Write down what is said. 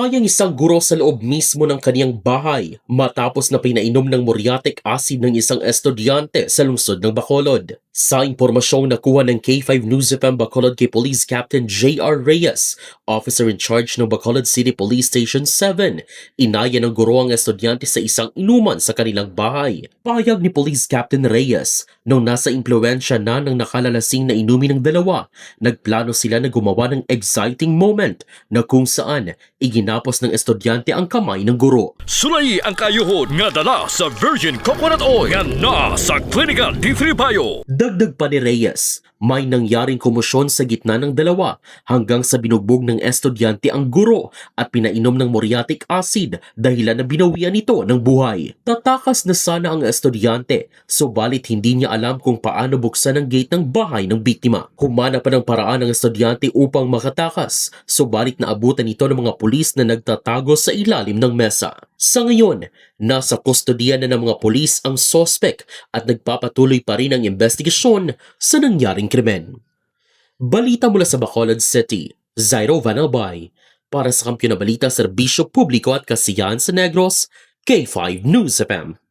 Patay ang isang guro sa loob mismo ng kaniyang bahay matapos na pinainom ng muriatic acid ng isang estudyante sa lungsod ng Bacolod. Sa impormasyong nakuha ng K5 News FM Bacolod kay Police Captain J.R. Reyes, officer in charge ng Bacolod City Police Station 7, inaya ng guro ang estudyante sa isang inuman sa kanilang bahay. Pahayag ni Police Captain Reyes, nung nasa impluensya na ng nakalalasing na inumin ng dalawa, nagplano sila na gumawa ng exciting moment na kung saan iginapos ng estudyante ang kamay ng guro. Sulay ang kayuhod nga dala sa Virgin Coconut Oil nga na sa Klinika D3 Bio. Dagdag pa ni Reyes, may nangyaring komosyon sa gitna ng dalawa hanggang sa binugbog ng estudyante ang guro at pinainom ng muriatic acid dahilan na binawian nito ng buhay. Tatakas na sana ang estudyante, subalit hindi niya alam kung paano buksan ang gate ng bahay ng biktima. Humana pa ng paraan ng estudyante upang makatakas, subalit naabutan ito ng mga pulis na nagtatago sa ilalim ng mesa. Sa ngayon, nasa kustodiya na ng mga pulis ang sospek at nagpapatuloy pa rin ang investigasyon sa nangyaring krimen. Balita mula sa Bacolod City, Zairo Vanalbay. Para sa Kampiyon na Balita, Serbisyo Publiko at Kasiyahan sa Negros, K5 News FM.